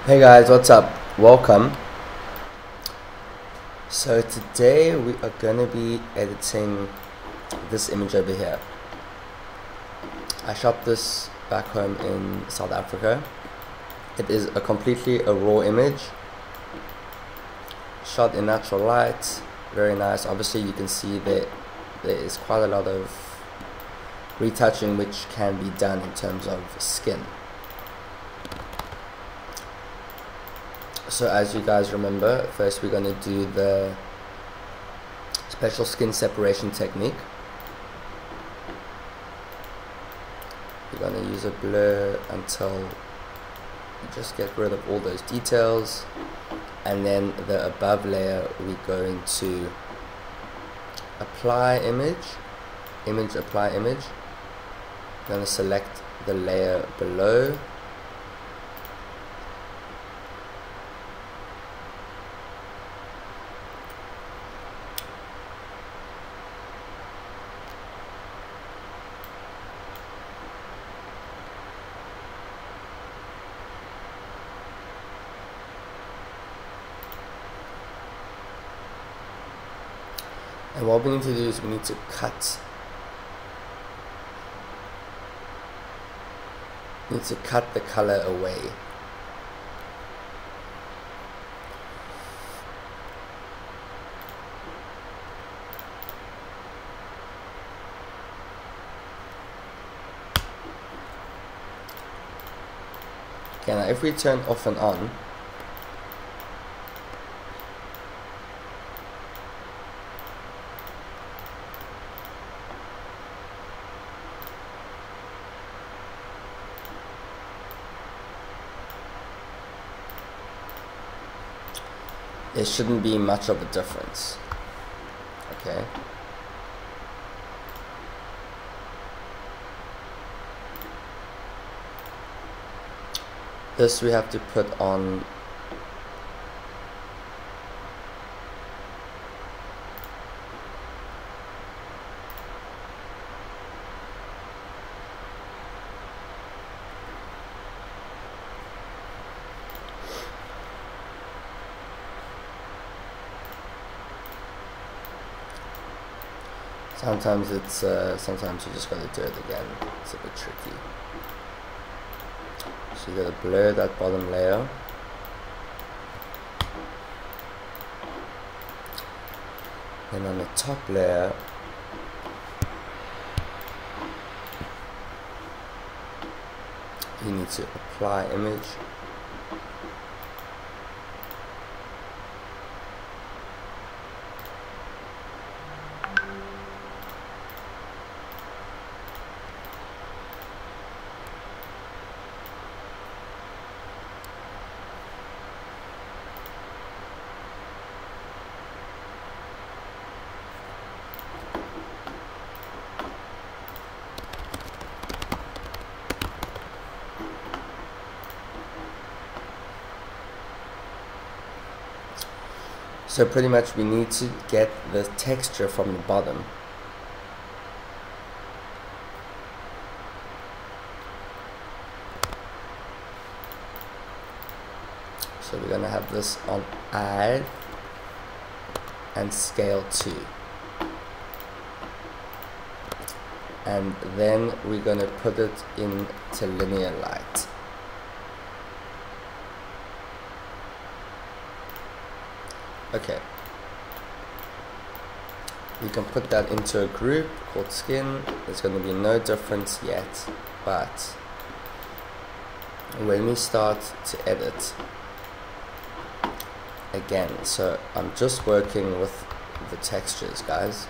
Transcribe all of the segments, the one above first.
Hey guys, what's up? Welcome. So today we are going to be editing this image over here. I shot this back home in South Africa. It is completely a raw image, shot in natural light, very nice. Obviously you can see that there is quite a lot of retouching which can be done in terms of skin. So as you guys remember, first we're going to do the special skin separation technique. We're going to use a blur until you just get rid of all those details, and then the above layer we're going to apply image, apply image. I'm going to select the layer below, and what we need to do is we need to cut the color away. Okay, now if we turn off and on, there shouldn't be much of a difference. Okay. This we have to put on sometimes sometimes you just gotta do it again. It's a bit tricky. So you gotta blur that bottom layer. And on the top layer, you need to apply image. So pretty much we need to get the texture from the bottom. So we're going to have this on add and scale 2. And then we're going to put it into linear light. Okay, we can put that into a group called skin. There's going to be no difference yet, but when we start to edit again, so I'm just working with the textures, guys.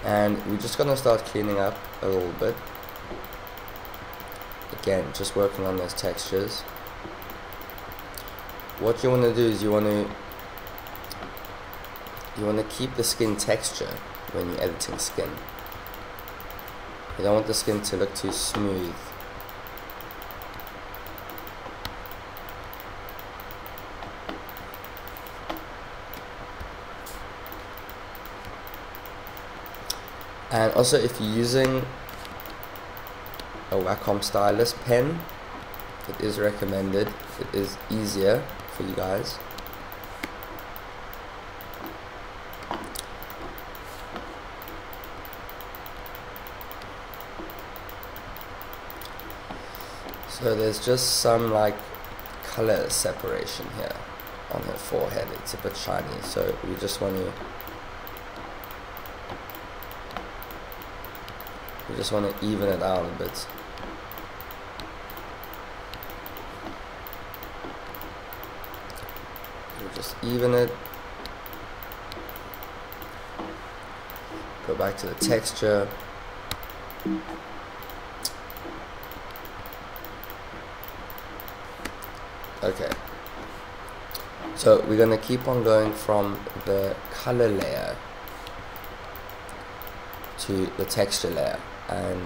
And we're just going to start cleaning up a little bit. Again, just working on those textures. What you want to do is you want to keep the skin texture when you're editing skin. You don't want the skin to look too smooth. And also, if you're using a Wacom stylus pen. It is recommended. It is easier for you guys. So there's just some like color separation here on her forehead. It's a bit shiny, so we just want to even it out a bit. We'll just even it. Go back to the texture. Okay, so we're going to keep on going from the color layer to the texture layer, and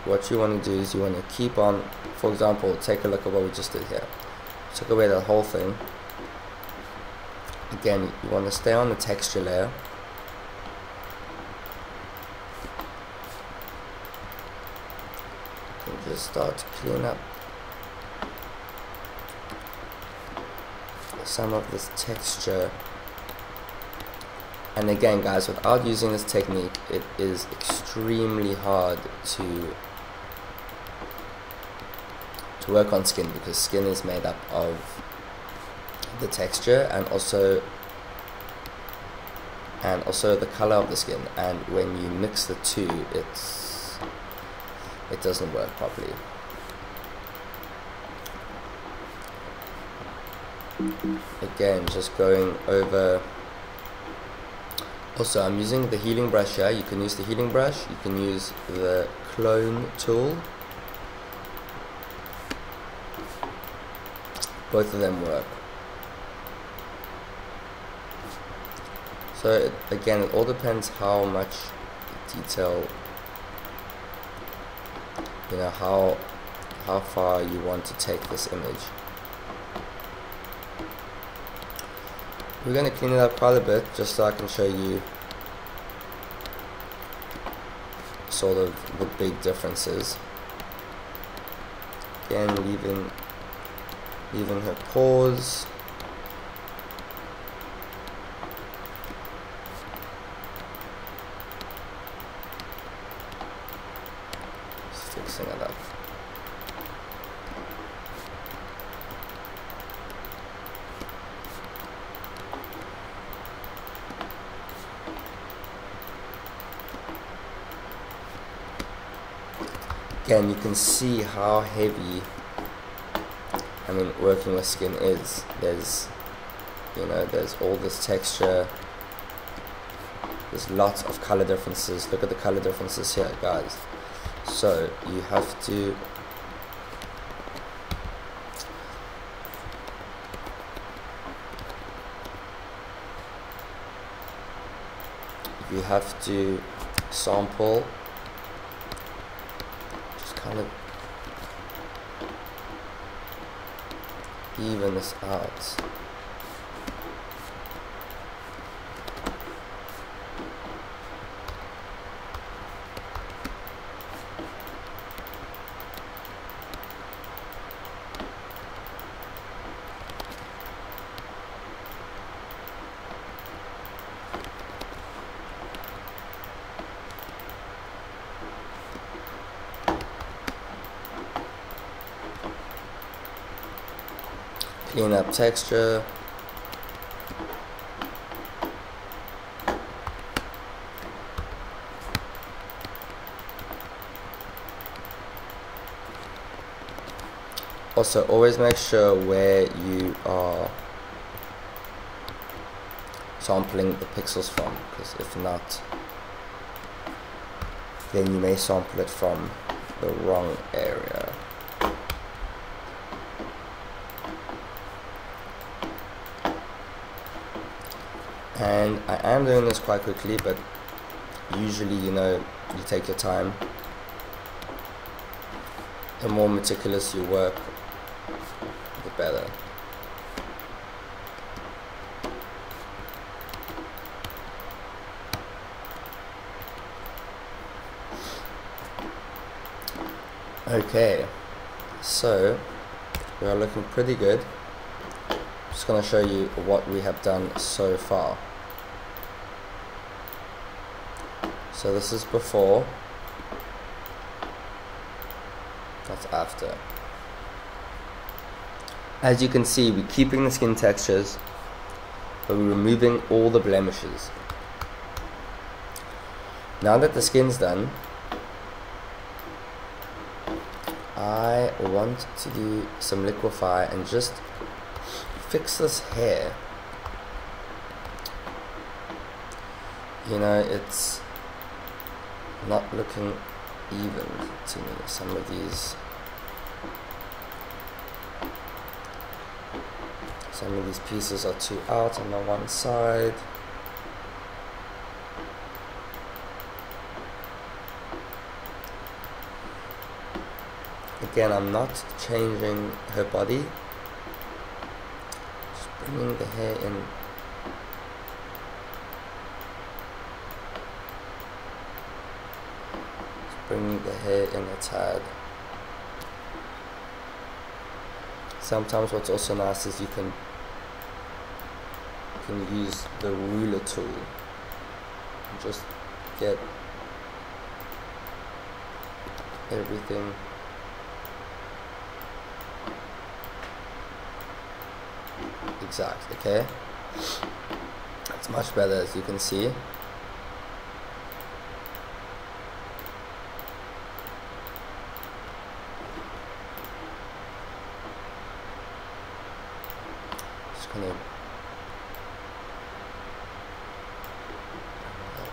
what you want to do is you want to keep on, for example, take a look at what we just did here. Took away that whole thing. Again, you want to stay on the texture layer. And just start to clean up some of this texture. And again, guys, without using this technique, it is extremely hard to work on skin, because skin is made up of the texture and also the color of the skin, and when you mix the two, it doesn't work properly. Again, just going over. Also, I'm using the healing brush here. You can use the healing brush, you can use the clone tool. Both of them work. So again, it all depends how much detail, you know, how far you want to take this image. We're going to clean it up quite a bit, just so I can show you sort of the big differences. Again, leaving her pores. Just fixing it up. Again, you can see how heavy, I mean, working with skin is. There's all this texture. There's lots of color differences. Look at the color differences here, guys. So you have to sample, kind of even this out. Clean up texture. Also, always make sure where you are sampling the pixels from, because if not, then you may sample it from the wrong area. And I am doing this quite quickly, but usually, you know, you take your time. The more meticulous you work, the better. Okay, so we are looking pretty good. Just going to show you what we have done so far. So this is before, that's after. As you can see, we're keeping the skin textures, but we're removing all the blemishes. Now that the skin's done, I want to do some liquify and just fix this hair. You know, it's not looking even to me. Some of these pieces are too out on the one side. Again, I'm not changing her body, just bringing the hair in. Bringing the hair in a tad. Sometimes what's also nice is you can use the ruler tool and just get everything exact, okay? It's much better, as you can see. Just gonna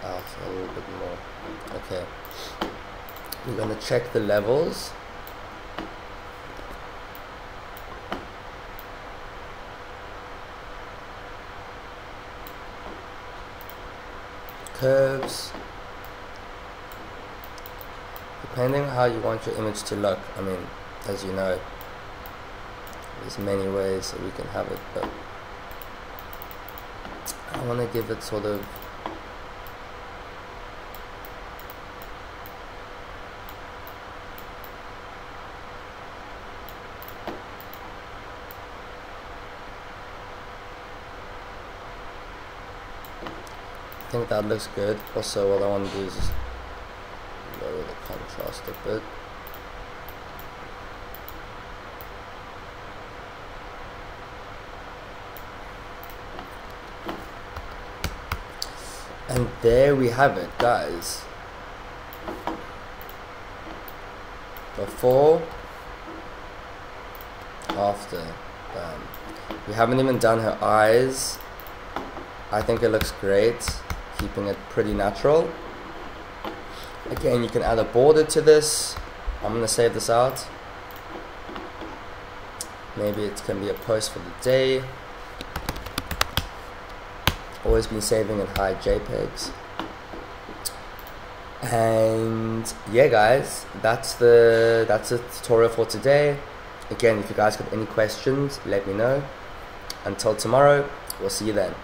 out a little bit more. Okay, we're gonna check the levels. Curves, depending on how you want your image to look. I mean, as you know, there's many ways that we can have it, but I want to give it sort of I think that looks good. Also, what I want to do is lower the contrast a bit. And there we have it, guys. Before, after. We haven't even done her eyes. I think it looks great, keeping it pretty natural. Again, you can add a border to this. I'm gonna save this out. Maybe it can be a post for the day. Always been saving in high JPEGs. And yeah, guys, that's the tutorial for today. Again, if you guys got any questions, let me know. Until tomorrow, we'll see you then.